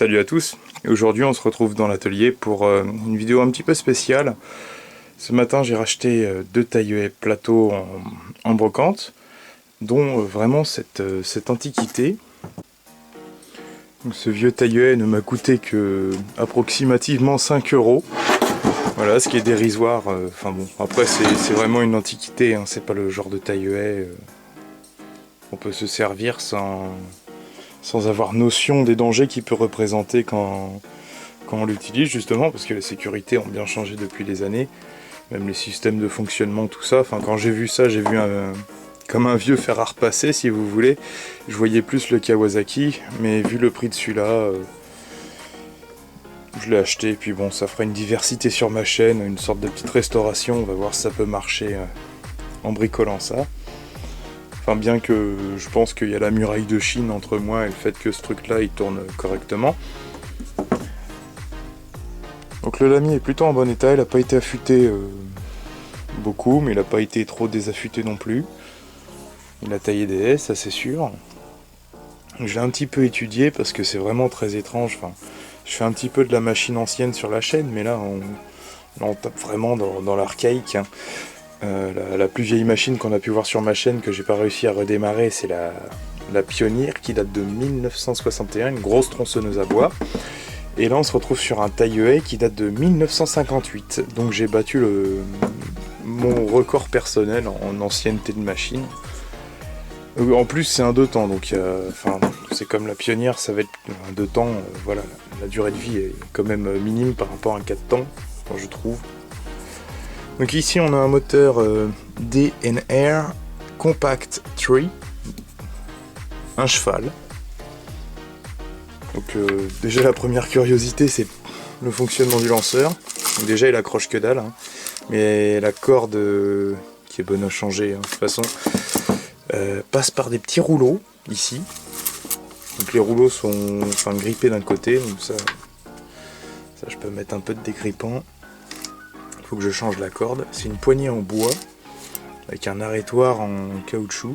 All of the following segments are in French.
Salut à tous, et aujourd'hui on se retrouve dans l'atelier pour une vidéo un petit peu spéciale. Ce matin j'ai racheté deux taille-haie plateaux en brocante, dont vraiment cette antiquité. Donc, ce vieux taille-haie ne m'a coûté que approximativement 5 €. Voilà, ce qui est dérisoire. Enfin bon, après c'est vraiment une antiquité, hein, c'est pas le genre de taille-haie on peut se servir sans avoir notion des dangers qu'il peut représenter quand on l'utilise, justement, parce que les sécurités ont bien changé depuis des années, même les systèmes de fonctionnement, tout ça. Enfin, quand j'ai vu ça, j'ai vu comme un vieux fer à repasser, si vous voulez. Je voyais plus le Kawasaki, mais vu le prix de celui-là, je l'ai acheté. Et puis bon, ça fera une diversité sur ma chaîne, une sorte de petite restauration. On va voir si ça peut marcher en bricolant ça. Enfin, bien que je pense qu'il y a la muraille de Chine entre moi et le fait que ce truc-là, il tourne correctement. Donc le lami est plutôt en bon état, il n'a pas été affûté beaucoup, mais il n'a pas été trop désaffûté non plus. Il a taillé des haies, ça c'est sûr. Je l'ai un petit peu étudié parce que c'est vraiment très étrange. Enfin, je fais un petit peu de la machine ancienne sur la chaîne, mais là on tape vraiment dans l'archaïque, hein. La plus vieille machine qu'on a pu voir sur ma chaîne que j'ai pas réussi à redémarrer, c'est la Pioneer qui date de 1961, une grosse tronçonneuse à bois. Et là on se retrouve sur un taille-haie qui date de 1958. Donc j'ai battu mon record personnel en ancienneté de machine. En plus c'est un 2 temps, donc enfin, c'est comme la Pioneer, ça va être un 2 temps, voilà, la durée de vie est quand même minime par rapport à un 4 temps, je trouve. Donc ici on a un moteur DNR Compact 3, un cheval. Donc déjà la première curiosité c'est le fonctionnement du lanceur. Donc déjà il accroche que dalle, hein. Mais la corde qui est bonne à changer, hein, de toute façon, passe par des petits rouleaux ici. Donc les rouleaux sont grippés d'un côté, donc ça je peux mettre un peu de dégrippant. Il faut que je change la corde. C'est une poignée en bois avec un arrêtoir en caoutchouc.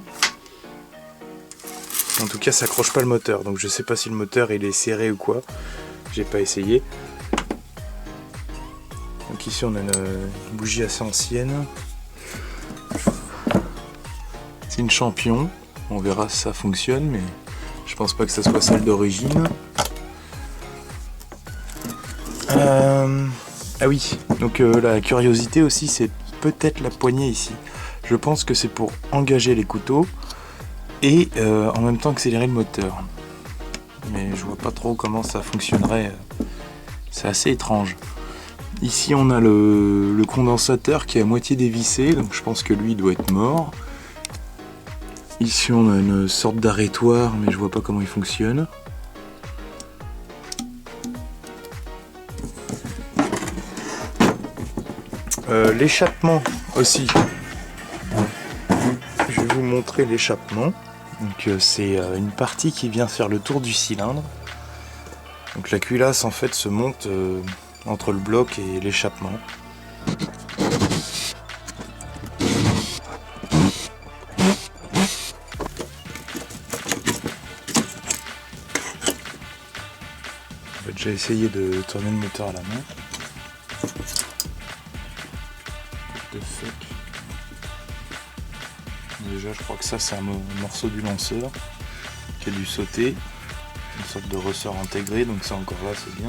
En tout cas ça accroche pas le moteur, donc je sais pas si le moteur il est serré ou quoi, j'ai pas essayé. Donc ici on a une bougie assez ancienne, c'est une Champion, on verra si ça fonctionne, mais je pense pas que ça soit celle d'origine. Ah oui, donc la curiosité aussi c'est peut-être la poignée ici. Je pense que c'est pour engager les couteaux et en même temps accélérer le moteur. Mais je vois pas trop comment ça fonctionnerait, c'est assez étrange. Ici on a le condensateur qui est à moitié dévissé, donc je pense que lui doit être mort. Ici on a une sorte d'arrêtoir, mais je vois pas comment il fonctionne. L'échappement aussi. Je vais vous montrer l'échappement. Donc c'est une partie qui vient faire le tour du cylindre. Donc la culasse en fait se monte entre le bloc et l'échappement. J'ai déjà essayé de tourner le moteur à la main. Déjà je crois que ça c'est un morceau du lanceur qui a dû sauter, une sorte de ressort intégré, donc ça encore là c'est bien.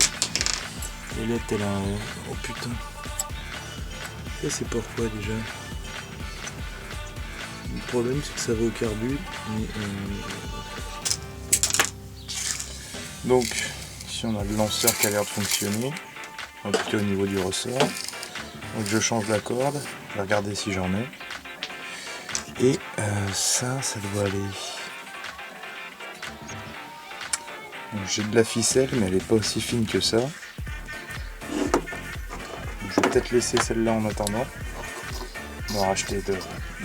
Et là t'es là, oh putain, ça c'est pourquoi déjà. Le problème c'est que ça va au carbu. Donc ici on a le lanceur qui a l'air de fonctionner, en tout cas au niveau du ressort. Donc je change la corde, je vais regarder si j'en ai. Et ça doit aller. J'ai de la ficelle, mais elle n'est pas aussi fine que ça. Donc, je vais peut-être laisser celle-là en attendant. On va racheter de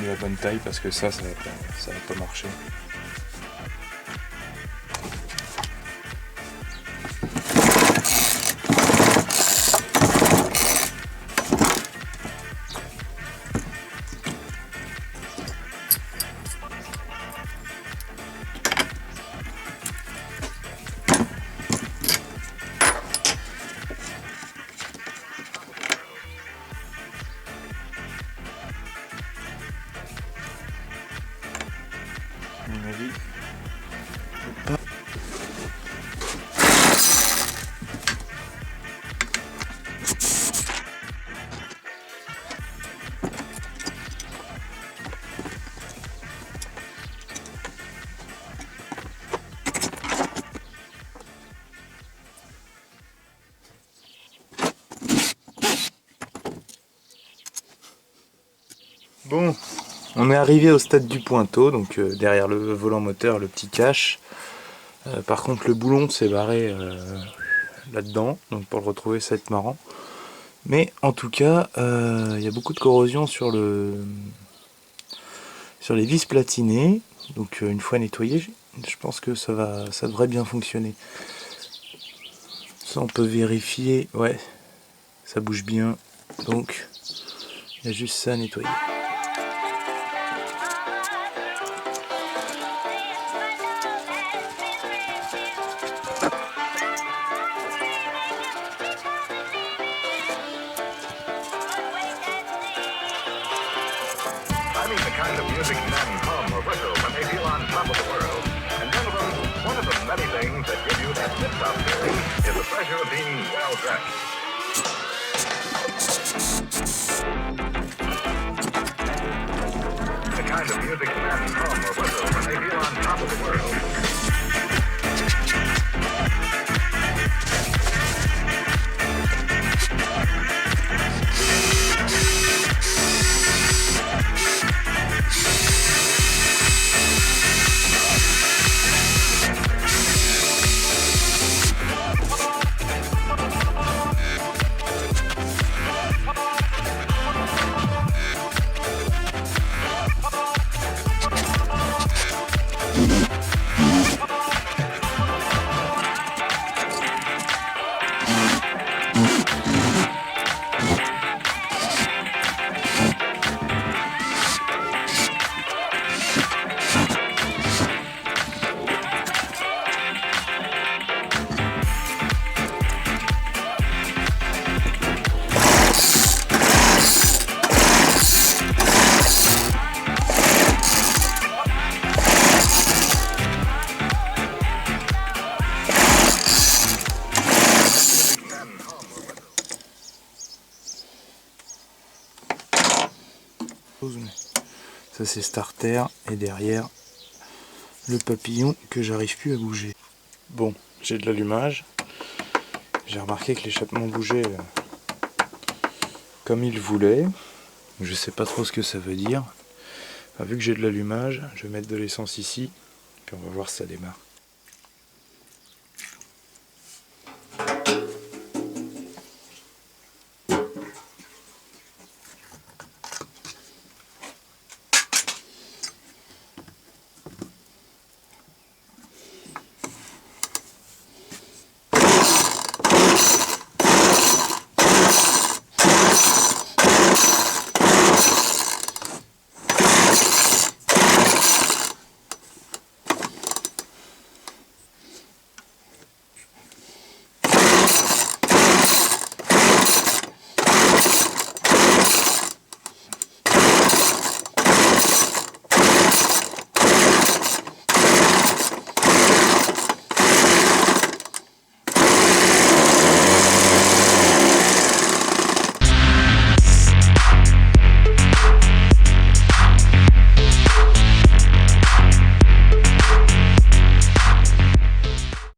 la bonne taille parce que ça va pas marcher. à mon avis. Bon, on est arrivé au stade du pointeau, donc derrière le volant moteur, le petit cache. Par contre, le boulon s'est barré là-dedans, donc pour le retrouver, ça va être marrant. Mais en tout cas, il y a beaucoup de corrosion sur les vis platinées. Donc une fois nettoyé, je pense que ça devrait bien fonctionner. Ça, on peut vérifier. Ouais, ça bouge bien. Donc, il y a juste ça à nettoyer. I mean the kind of music men hum or whistle when they feel on top of the world. And gentlemen, one of the many things that give you that tip-top feeling is the pleasure of being well-dressed. The kind of music men hum or whistle when they feel on top of the world. Ça c'est starter et derrière le papillon que j'arrive plus à bouger. Bon, j'ai de l'allumage. J'ai remarqué que l'échappement bougeait comme il voulait. Je sais pas trop ce que ça veut dire. Enfin, vu que j'ai de l'allumage, je vais mettre de l'essence ici, puis on va voir si ça démarre.